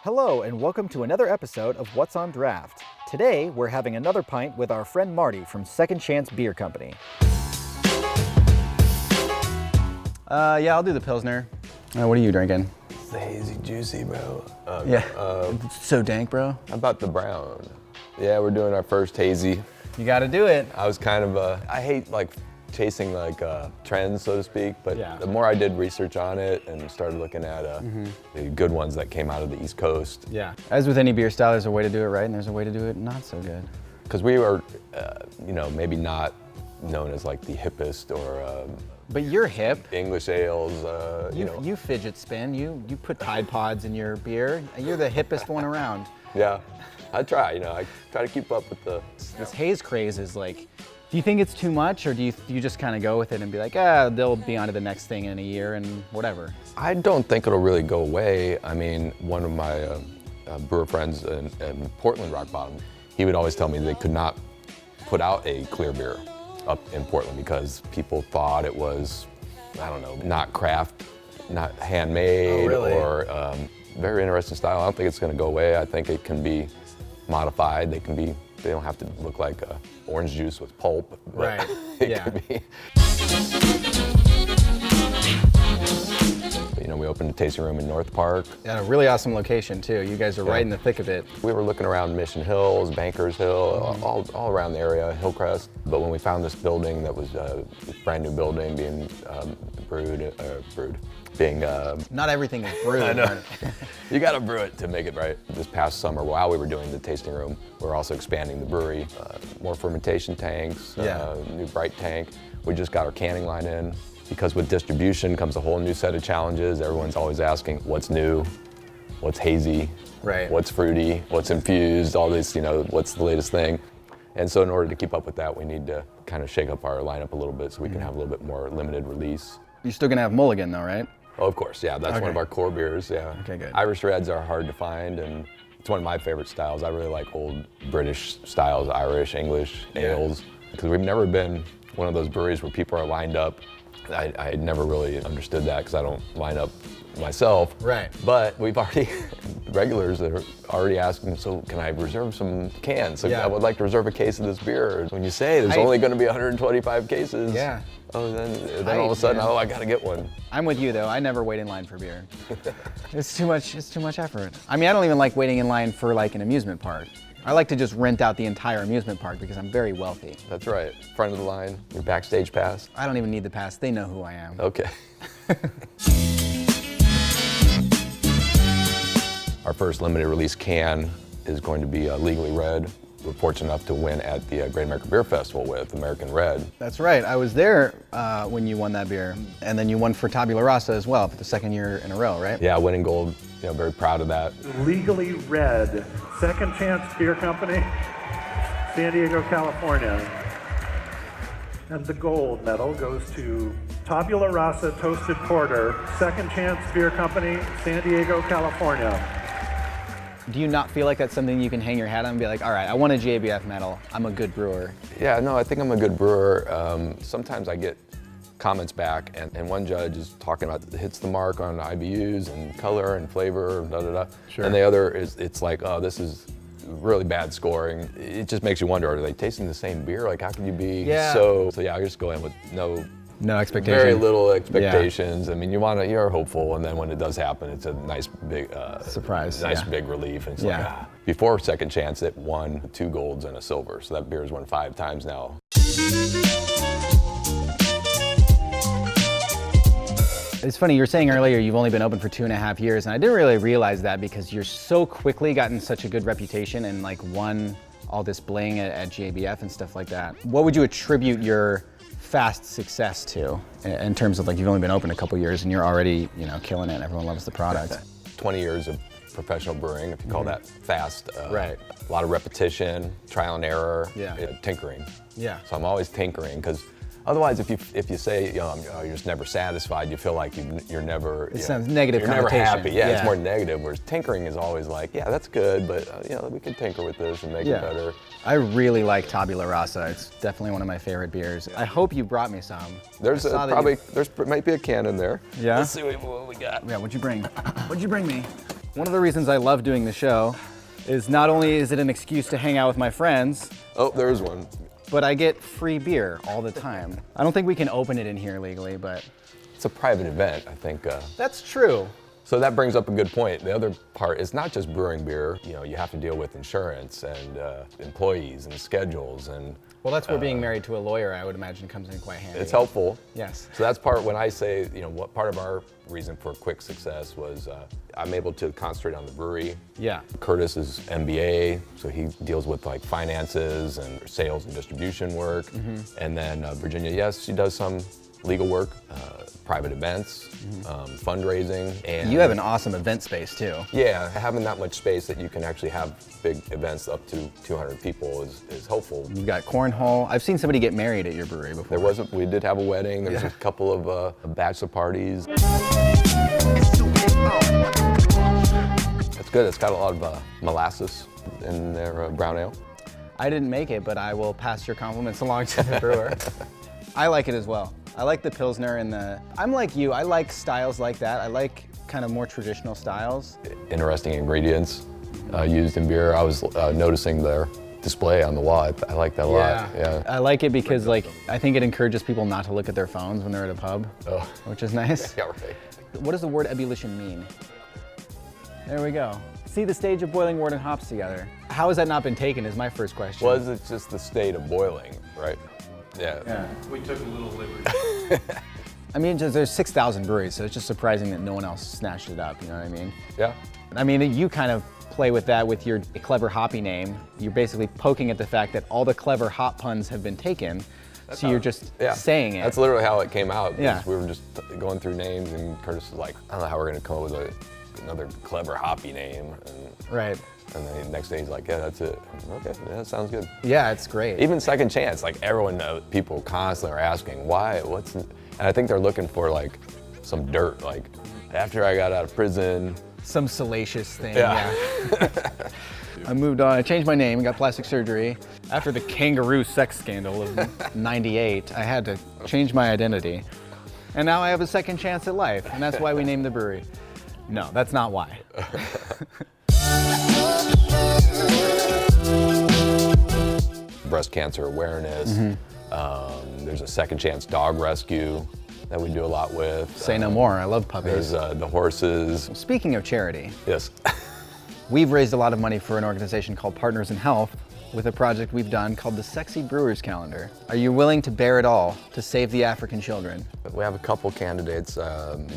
Hello and welcome to another episode of What's on Draft. Today we're having another pint with our friend Marty from Second Chance Beer Company. Yeah, I'll do the Pilsner. What are you drinking? It's the hazy juicy, bro. It's so dank, bro. How about the brown? Yeah, we're doing our first hazy. You gotta do it. I was kind of I hate like chasing like trends, so to speak, but Yeah. the more I did research on it and started looking at the good ones that came out of the East Coast. Yeah. As with any beer style, there's a way to do it right and there's a way to do it not so good. Because we were, maybe not known as like the hippest or But you're hip. English ales, You fidget spin. You put Tide Pods in your beer. You're the hippest one around. Yeah, I try, I try to keep up with the... This haze craze is like, do you think it's too much, or do you just kind of go with it and be like, they'll be on to the next thing in a year and whatever? I don't think it'll really go away. I mean, one of my brewer friends in Portland, Rock Bottom, he would always tell me they could not put out a clear beer up in Portland because people thought it was, I don't know, not craft, not handmade, or very interesting style. I don't think it's going to go away. I think it can be modified. They don't have to look like orange juice with pulp. Right. It could be. We opened a tasting room in North Park. Yeah, a really awesome location too. You guys are right in the thick of it. We were looking around Mission Hills, Bankers Hill, all around the area, Hillcrest. But when we found this building that was a brand new building being Not everything is brewed. I know. You got to brew it to make it right. This past summer, while we were doing the tasting room, we were also expanding the brewery. More fermentation tanks, new bright tank. We just got our canning line in. Because with distribution comes a whole new set of challenges. Everyone's always asking, what's new? What's hazy? Right. What's fruity? What's infused? All this, what's the latest thing? And so in order to keep up with that, we need to kind of shake up our lineup a little bit so we can have a little bit more limited release. You're still gonna have Mulligan though, right? Oh, of course, yeah, that's one of our core beers, yeah. Okay, good. Irish Reds are hard to find, and it's one of my favorite styles. I really like old British styles, Irish, English, ales, because we've never been one of those breweries where people are lined up. I never really understood that because I don't line up myself. Right. But we've already, regulars that are already asking, so can I reserve some cans? So I would like to reserve a case of this beer. When you say there's only going to be 125 cases, then all of a sudden, I got to get one. I'm with you though. I never wait in line for beer. It's too much effort. I mean, I don't even like waiting in line for like an amusement park. I like to just rent out the entire amusement park because I'm very wealthy. That's right. Front of the line, your backstage pass. I don't even need the pass. They know who I am. Okay. Our first limited release can is going to be Legally Red. We're fortunate enough to win at the Great American Beer Festival with American Red. That's right. I was there when you won that beer. And then you won for Tabula Rasa as well for the second year in a row, right? Yeah, winning gold. Very proud of that. Legally Red, Second Chance Beer Company, San Diego, California. And the gold medal goes to Tabula Rasa Toasted Porter, Second Chance Beer Company, San Diego, California. Do you not feel like that's something you can hang your hat on and be like, all right, I won a JBF medal, I'm a good brewer? Yeah, no, I think I'm a good brewer. Sometimes I get comments back, and one judge is talking about hits the mark on IBUs and color and flavor, Sure. And the other is, it's like, oh, this is really bad scoring. It just makes you wonder, are they tasting the same beer? Like, how can you be so yeah, I just go in with no expectations. Very little expectations. Yeah. I mean, you're hopeful, and then when it does happen, it's a nice big surprise, big relief. And it's like, before Second Chance, it won 2 golds and a silver, so that beer's won 5 times now. It's funny, you were saying earlier you've only been open for 2.5 years, and I didn't really realize that because you're so quickly gotten such a good reputation and like won all this bling at JBF and stuff like that. What would you attribute your fast success to in terms of like you've only been open a couple years and you're already killing it and everyone loves the product? 20 years of professional brewing, if you call that fast. Right. A lot of repetition, trial and error, tinkering. Yeah. So I'm always tinkering because otherwise, if you say you're just never satisfied, you feel like you're never. It sounds negative. You're never happy. Yeah, it's more negative. Whereas tinkering is always like, yeah, that's good, but we can tinker with this and make it better. I really like Tabula Rasa. It's definitely one of my favorite beers. I hope you brought me some. There might be a can in there. Yeah. Let's see what we got. Yeah. What'd you bring? What'd you bring me? One of the reasons I love doing the show is not only is it an excuse to hang out with my friends, Oh, there's one. but I get free beer all the time. I don't think we can open it in here legally, but It's a private event, I think. that's true. So that brings up a good point. The other part is not just brewing beer. You know, you have to deal with insurance and employees and schedules and. Well, that's where being married to a lawyer, I would imagine, comes in quite handy. It's helpful. Yes. So that's part when I say, you know, what part of our reason for quick success was I'm able to concentrate on the brewery. Yeah. Curtis is MBA, so he deals with like finances and sales and distribution work. And then Virginia, yes, she does some legal work, private events, fundraising. And You have an awesome event space too. yeah, having that much space that you can actually have big events up to 200 people is helpful. You've got cornhole. I've seen somebody get married at your brewery before. We did have a wedding. There was a couple of bachelor parties. That's good. It's got a lot of molasses in their brown ale. I didn't make it, but I will pass your compliments along to the brewer. I like it as well. I like the Pilsner and I'm like you, I like styles like that. I like kind of more traditional styles. Interesting ingredients used in beer. I was noticing their display on the wall. I like that a lot. Yeah. I like it because like I think it encourages people not to look at their phones when they're at a pub, Oh. which is nice. Yeah, right. What does the word ebullition mean? There we go. See the stage of boiling wort and hops together. How has that not been taken is my first question. Was it just the state of boiling, right? Yeah. We took a little liberty. I mean, there's 6,000 breweries, so it's just surprising that no one else snatched it up, you know what I mean? Yeah. I mean, you kind of play with that with your clever hoppy name. You're basically poking at the fact that all the clever hop puns have been taken, so you're just saying it. That's literally how it came out. Yeah. We were just going through names, and Curtis was like, I don't know how we're going to come up with another clever hoppy name. Right. And then the next day he's like, yeah, that's it. Okay, yeah, that sounds good. Yeah, it's great. Even Second Chance, like everyone knows, people constantly are asking, why, and I think they're looking for like some dirt, like after I got out of prison. Some salacious thing, Yeah. I moved on, I changed my name, got plastic surgery. After the kangaroo sex scandal of '98, I had to change my identity. And now I have a second chance at life, and that's why we named the brewery. No, that's not why. Breast cancer awareness. There's a Second Chance dog rescue that we do a lot with. Say no more, I love puppies. There's the horses. Speaking of charity, Yes. we've raised a lot of money for an organization called Partners in Health with a project we've done called the Sexy Brewers Calendar. Are you willing to bear it all to save the African children? We have a couple candidates,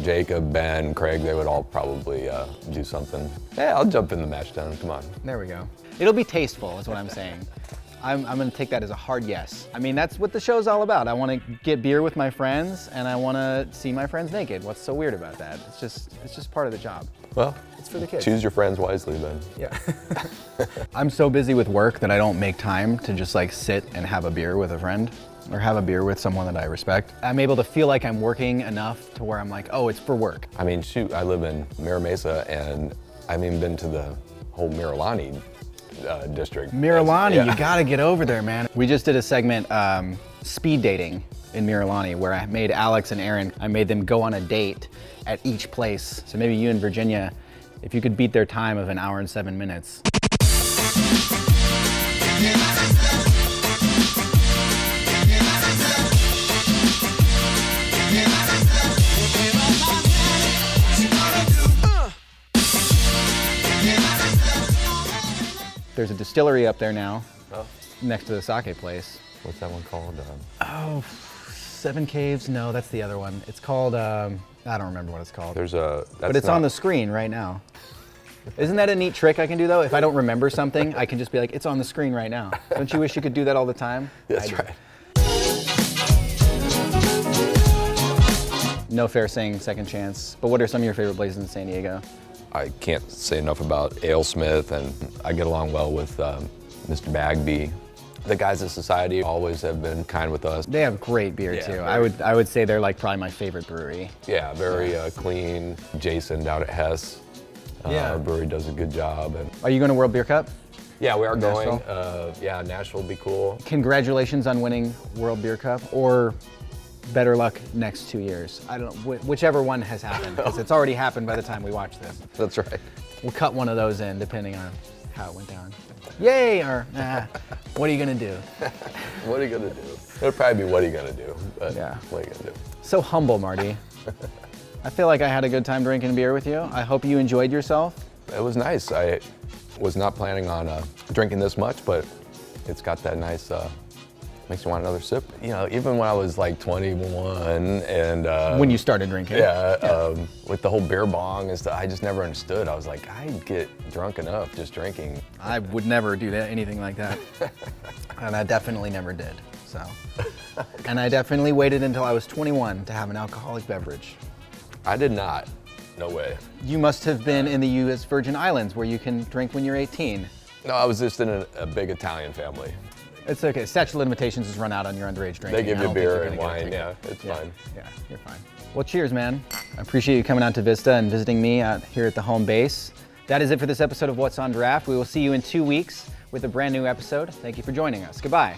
Jacob, Ben, Craig, they would all probably do something. Yeah, I'll jump in the match down, come on. There we go. It'll be tasteful, is what I'm saying. I'm gonna take that as a hard yes. I mean, that's what the show's all about. I wanna get beer with my friends and I wanna see my friends naked. What's so weird about that? It's just part of the job. Well, It's for the kids. choose your friends wisely then. Yeah. I'm so busy with work that I don't make time to just like sit and have a beer with a friend or have a beer with someone that I respect. I'm able to feel like I'm working enough to where I'm like, oh, it's for work. I mean, shoot, I live in Mira Mesa and I haven't even been to the whole Miralani district. Miralani, Yeah. you gotta get over there, man. We just did a segment, speed dating in Miralani, where I made Alex and Aaron, I made them go on a date at each place. So maybe you and Virginia, if you could beat their time of 1 hour and 7 minutes. There's a distillery up there now, next to the sake place. What's that one called? Oh, Seven Caves? No, that's the other one. It's called, I don't remember what it's called. There's a. But it's on the screen right now. Isn't that a neat trick I can do though? If I don't remember something, I can just be like, it's on the screen right now. Don't you wish you could do that all the time? That's I do. right. No fair saying Second Chance, but what are some of your favorite places in San Diego? I can't say enough about AleSmith, and I get along well with Mr. Bagby. The guys at Society always have been kind with us. They have great beer Yeah, too. very. I would say they're like probably my favorite brewery. Yeah, very clean. Jason down at Hess, our brewery does a good job. And Are you going to World Beer Cup? yeah, we are going. Nashville? Yeah, Nashville will be cool. Congratulations on winning World Beer Cup, or better luck next 2 years. I don't know, whichever one has happened, because it's already happened by the time we watch this. That's right. We'll cut one of those in depending on how it went down. Yay, or what are you gonna do? What are you gonna do? It'll probably be what are you gonna do, but Yeah. what are you gonna do? So humble, Marty. I feel like I had a good time drinking beer with you. I hope you enjoyed yourself. It was nice. I was not planning on drinking this much, but it's got that nice, makes you want another sip. You know, even when I was like 21 and... When you started drinking. With the whole beer bong and stuff, I just never understood. I was like, I get drunk enough just drinking. I would never do anything like that. And I definitely never did, so. And I definitely waited until I was 21 to have an alcoholic beverage. I did not. No way. You must have been in the U.S. Virgin Islands where you can drink when you're 18. No, I was just in a big Italian family. It's okay. Statute of limitations has run out on your underage drinking. They give I you don't think beer you're and gonna get a wine. Yeah, ticket. it's fine. Yeah, you're fine. Well, cheers, man. I appreciate you coming out to Vista and visiting me out here at the home base. That is it for this episode of What's on Draft. We will see you in 2 weeks with a brand new episode. Thank you for joining us. Goodbye.